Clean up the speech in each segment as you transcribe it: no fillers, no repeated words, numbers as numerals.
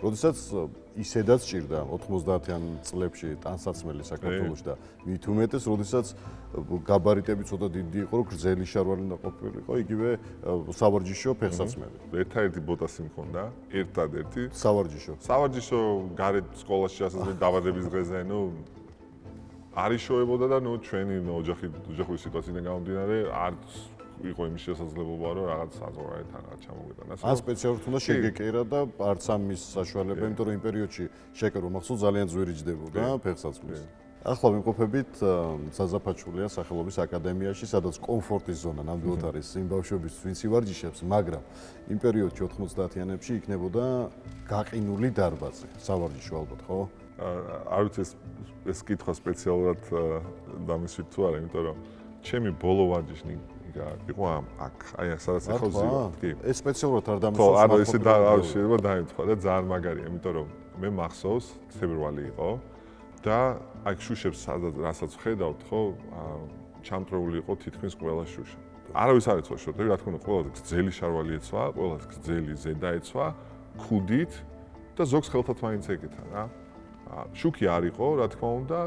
როდესაც ისედაც ჭირდა 90-იან წლებში ტანსაცმელი საქართველოში და მით უმეტეს, როდესაც გაბარიტები ცოტა დიდი იყო, რომ გრძელი შარვალი უნდა ყოფილიყო, იგივე სავარჯიშო ფეხსაცმელი. ერთადერთი ბოტასი მქონდა, ერთადერთი სავარჯიშო გარეთ სკოლაში ასეთი დაბადების დღეზე, არის შოებოდა და ჩვენი ოჯახური სიტუაციიდან გამომდინარე არ იყო იმის შესაძლებლობა, რომ რაღაც საზღვარგარეთ რაღაც ჩამოვიტანას. ან სპეციალურად უნდა შეგეკერა და არც ამის საშუალება, იმიტომ რომ იმ პერიოდში შეკერვა მახსოვს ძალიან ძვირი ჯდებოდა ფეხსაცმლის. ახლა ვიმყოფებით საზაფაჩულია სახელობის აკადემიაში, სადაც კომფორტის ზონა ნამდვილად არის იმ ბავშვების, ვინც ივარჯიშებს, მაგრამ იმ პერიოდში 90-იანებში იქნებოდა გაყინული დარბაზი, სავარჯიშო ალბათ, ხო? არ ვიცი ეს კითხვა სპეციალურად დამისვით თუ არა, იმიტომ რომ ჩემი ბოლო ვარჯიშნი იყო აქ, აი სადაც ახლა ვზივარ. კი. ეს სპეციალურად არ დამისვით. ხო, არა, ესე არ შეიძლება დაემთხვა და ძალიან მაგარია, იმიტომ რომ მე მახსოვს, თებერვალი იყო და აქ შუშებს რასაც ვხედავთ, ხო, ჩამწრეული იყო თითქმის ყველა შუშა. არავის არ ეცვა შორტები, რა თქმა უნდა, ყველას გრძელი შარვალი ეცვა, ყველას გრძელი ზედა ეცვა, ქუდით და ზოგს ხელთათ მაინც ეკეთა რა. შუქი არ იყო, რა თქმა უნდა,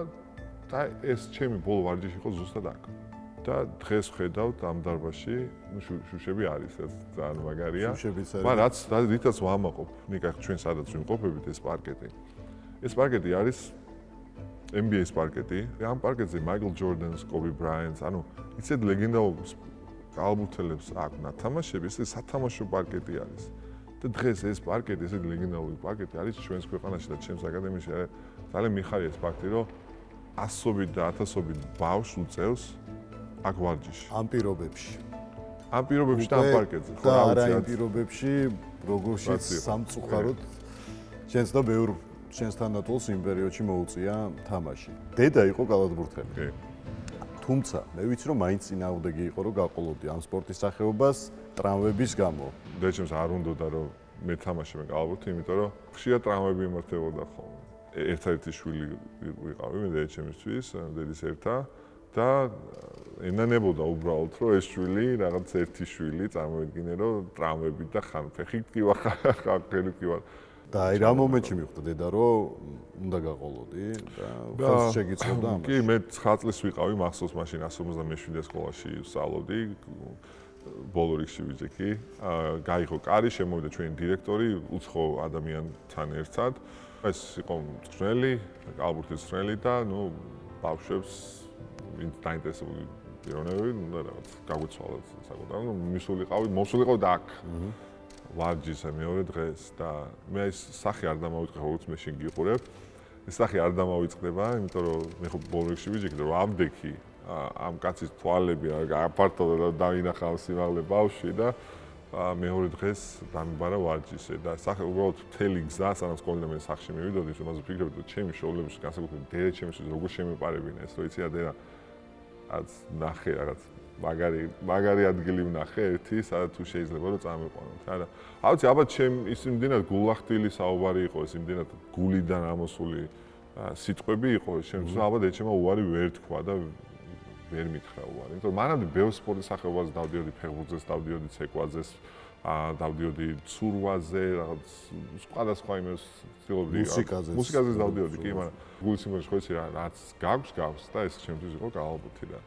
და ეს ჩემი ბოლო ვარჯიში იყო ზუსტად აქ. და დღეს ვხედავთ ამ დარბაზში, შუშები არის, ეს ძალიან მაგარია. მაგრამ რითაც ვამაყობ, ნიკა ჩვენ სადაც ვიმყოფებით ეს პარკეტი. ეს პარკეტი არის NBA-ის პარკეტი. ამ პარკეტზე მაიკლ ჯორდანს, კობი ბრაიანტს, ისეთ ლეგენდალურ კალბურთელებს აქვს ნათამაშები, ეს სათამაშო პარკეტი არის. და დღეს ეს პარკეტი, ესეთი ლეგენდალური პარკეტი არის ჩვენს ქვეყანაში და ჩვენს აკადემიაში ძალიან მიხარია ეს ფაქტი, რომ ასობით და ათასობით ბავშვს უწევს აქ ვარჯიში. ამ პირობებში. ამ პირობებში და ამ პარკეტზე, ხო, არა იმ პირობებში, როგორშიც სამწუხაროდ ჩვენს და ბევრ ჩვენს თანატოლს იმ პერიოდში მოუწია თამაში. დედა იყო კალათბურთელი. კი. თუმცა მე ვიცი რომ მაინც წინააღმდეგი იყო რომ გაყოლოდი ამ სპორტის სახეობას ტრამვების გამო. დედაჩემს არ უნდოდა რომ მე თამაშები კალათბურთი, იმიტომ რომ ხშირად ტრამვები იმართებოდა ხოლმე. ერთადერთი შვილი ვიყავი მე დედაჩემისთვის, დედის ერთა და ენანებოდა უბრალოდ რომ ეს შვილი რაღაც ერთი შვილი წარმოვიდგინე რომ ტრამვები და ხან ფეხი ტკივა ხან ხელი ტკივა. და აი რა მომენტში მიხვდა დედა რომ უნდა გაყოლოდი და ხელს შეგიწყობდა ამას. კი, მე 9 წლის ვიყავი, მახსოვს მაშინ 157 სკოლაში ვსწავლობდი, ბოლო რიგში ვიძექი. გაიღო კარი, შემოვიდა ჩვენი დირექტორი, უცხო ადამიანთან ერთად. ეს იყო მწვრთნელი, კალათბურთის მწვრთნელი და ბავშვებს ვინც დაინტერესებული პიროვნებები, რაღაც გაგვიცვალა საკუთარ, მოსულიყავი და აქ. ვარჯიშზე მეორე დღეს და მე ეს სახე არ დამავიწყე, როგორც მე შენ გიყურებ. ეს სახე არ დამავიწყდება, იმიტომ რომ მე ხო ბოლო რიგში ვიძექი, რომ ამდექი ამ კაცის თვალები აფართოვდა და დაინახა ამ სიმაღლე ბავშვი და მეორე დღეს დამიბარა ვარჯიშზე და სახე უბრალოდ მთელი გზა სანამ სკოლიდან მე სახში მივიდოდი, იმაზე ვფიქრობდი, რომ ჩემი შოულებში განსაკუთრებით დედა ჩემისთვის როგორ შემეპარებინა ეს, რომ იცი რა დედა რაც ნახე რაღაც მაგარი ადგილი ვნახე ერთი, სადაც თუ შეიძლება რომ წამიყვანოთ. არა, ავიცი, ალბათ ის იმდენად გულახდილი საუბარი იყო, ეს იმდენად გულიდან ამოსული სიტყვები იყო, შემთხვევით ალბათ ეჩემა უარი ვერ თქვა და ვერ მითხრა უარი. იმიტომ რომ მანამდე ბევრ სპორტის სახეობას დავდიოდი, ფეხბურთზეც დავდიოდი, ცეკვაზეც, დავდიოდი ცურვაზე, რაღაც სხვადასხვა იმას ვცდილობდი. მუსიკაზეც დავდიოდი, კი, მაგრამ გულის სიმღერაში ხო იცი რა, რაც გაქვს და ეს შემთხვევით იყო კალათბურთი და